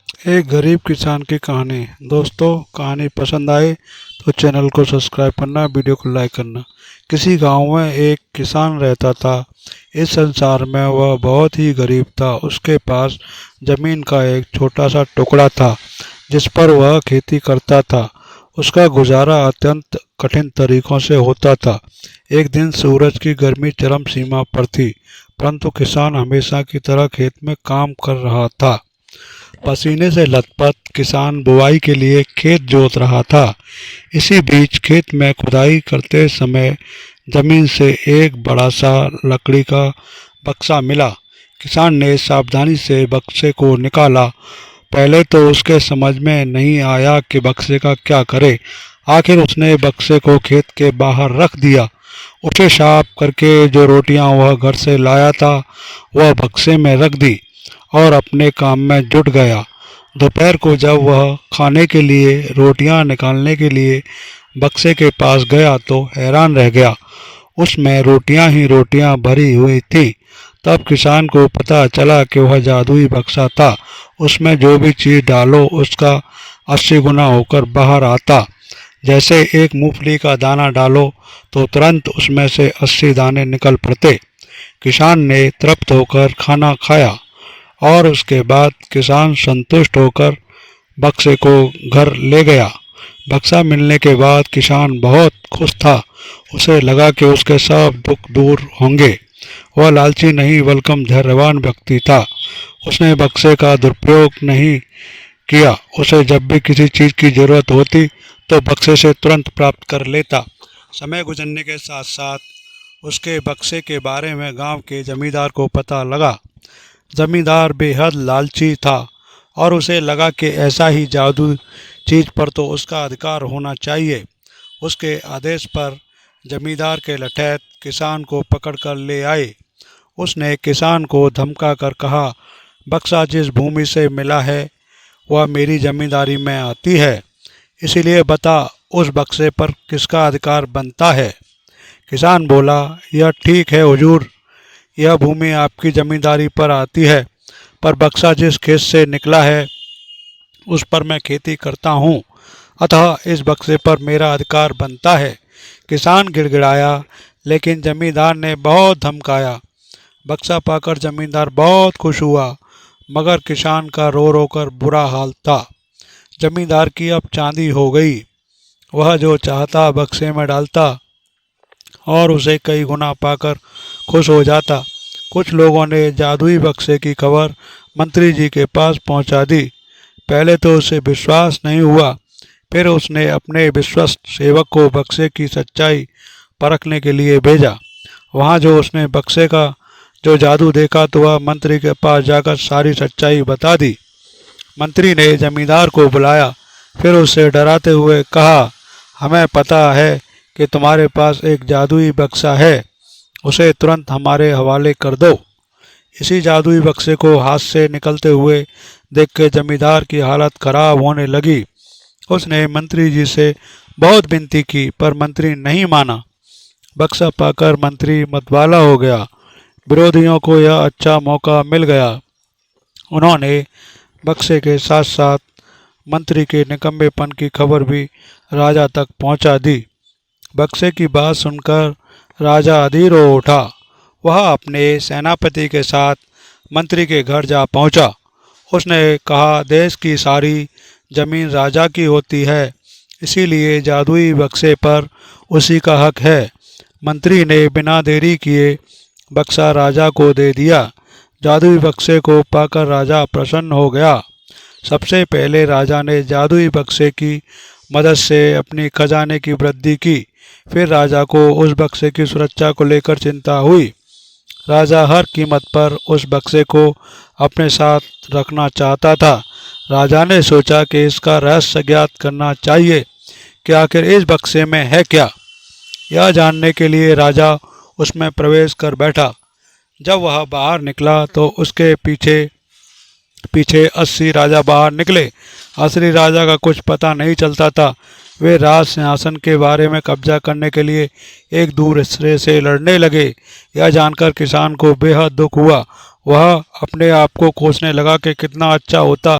एक गरीब किसान की कहानी। दोस्तों, कहानी पसंद आए तो चैनल को सब्सक्राइब करना, वीडियो को लाइक करना। किसी गांव में एक किसान रहता था। इस संसार में वह बहुत ही गरीब था। उसके पास जमीन का एक छोटा सा टुकड़ा था जिस पर वह खेती करता था। उसका गुजारा अत्यंत कठिन तरीकों से होता था। एक दिन सूरज की गर्मी चरम सीमा पर थी, परंतु किसान हमेशा की तरह खेत में काम कर रहा था। पसीने से लथपथ किसान बुवाई के लिए खेत जोत रहा था। इसी बीच खेत में खुदाई करते समय जमीन से एक बड़ा सा लकड़ी का बक्सा मिला। किसान ने सावधानी से बक्से को निकाला। पहले तो उसके समझ में नहीं आया कि बक्से का क्या करे। आखिर उसने बक्से को खेत के बाहर रख दिया। उसे साफ करके जो रोटियां वह घर से लाया था वह बक्से में रख दी और अपने काम में जुट गया। दोपहर को जब वह खाने के लिए रोटियां निकालने के लिए बक्से के पास गया तो हैरान रह गया। उसमें रोटियां ही रोटियां भरी हुई थी। तब किसान को पता चला कि वह जादुई बक्सा था। उसमें जो भी चीज डालो उसका 80 गुना होकर बाहर आता। जैसे एक मूंगफली का दाना डालो तो तुरंत उसमें से 80 दाने निकल पड़ते। किसान ने तृप्त होकर खाना खाया और उसके बाद किसान संतुष्ट होकर बक्से को घर ले गया। बक्सा मिलने के बाद किसान बहुत खुश था। उसे लगा कि उसके सब दुख दूर होंगे। वह लालची नहीं बल्कि धैर्यवान व्यक्ति था। उसने बक्से का दुरुपयोग नहीं किया। उसे जब भी किसी चीज की जरूरत होती तो बक्से से तुरंत प्राप्त कर लेता। समय गुजरने के साथ साथ उसके बक्से के बारे में गांव के जमींदार को पता लगा। जमींदार बेहद लालची था और उसे लगा कि ऐसा ही जादू चीज पर तो उसका अधिकार होना चाहिए। उसके आदेश पर जमींदार के लठैत किसान को पकड़कर ले आए। उसने किसान को धमका कर कहा, बक्सा जिस भूमि से मिला है वह मेरी जमींदारी में आती है, इसीलिए बता उस बक्से पर किसका अधिकार बनता है। किसान बोला, यह ठीक है हुजूर, यह भूमि आपकी जमींदारी पर आती है, पर बक्सा जिस खेत से निकला है उस पर मैं खेती करता हूँ, अतः इस बक्से पर मेरा अधिकार बनता है। किसान गिड़गिड़ाया, लेकिन जमींदार ने बहुत धमकाया। बक्सा पाकर जमींदार बहुत खुश हुआ, मगर किसान का रो रो कर बुरा हाल था। जमींदार की अब चांदी हो गई। वह जो चाहता बक्से में डालता और उसे कई गुना पाकर खुश हो जाता। कुछ लोगों ने जादुई बक्से की खबर मंत्री जी के पास पहुंचा दी। पहले तो उसे विश्वास नहीं हुआ, फिर उसने अपने विश्वस्त सेवक को बक्से की सच्चाई परखने के लिए भेजा। वहां जो उसने बक्से का जो जादू देखा तो वह मंत्री के पास जाकर सारी सच्चाई बता दी। मंत्री ने जमींदार को बुलाया, फिर उससे डराते हुए कहा, हमें पता है कि तुम्हारे पास एक जादुई बक्सा है, उसे तुरंत हमारे हवाले कर दो। इसी जादुई बक्से को हाथ से निकलते हुए देख के जमींदार की हालत खराब होने लगी। उसने मंत्री जी से बहुत विनती की, पर मंत्री नहीं माना। बक्सा पाकर मंत्री मतवाला हो गया। विरोधियों को यह अच्छा मौका मिल गया। उन्होंने बक्से के साथ साथ मंत्री के निकम्मेपन की खबर भी राजा तक पहुंचा दी। बक्से की बात सुनकर राजा अधीर हो उठा। वह अपने सेनापति के साथ मंत्री के घर जा पहुंचा। उसने कहा, देश की सारी जमीन राजा की होती है, इसीलिए जादुई बक्से पर उसी का हक है। मंत्री ने बिना देरी किए बक्सा राजा को दे दिया। जादुई बक्से को पाकर राजा प्रसन्न हो गया। सबसे पहले राजा ने जादुई बक्से की मदद से अपनी खजाने की वृद्धि की। फिर राजा को उस बक्से की सुरक्षा को लेकर चिंता हुई। राजा हर कीमत पर उस बक्से को अपने साथ रखना चाहता था। राजा ने सोचा कि इसका रहस्य ज्ञात करना चाहिए कि आखिर इस बक्से में है क्या। यह जानने के लिए राजा उसमें प्रवेश कर बैठा। जब वह बाहर निकला तो उसके पीछे पीछे 80 राजा बाहर निकले। असली राजा का कुछ पता नहीं चलता था। वे राज सिंहासन के बारे में कब्जा करने के लिए एक दूसरे से लड़ने लगे। यह जानकर किसान को बेहद दुख हुआ। वह अपने आप को कोसने लगा कि कितना अच्छा होता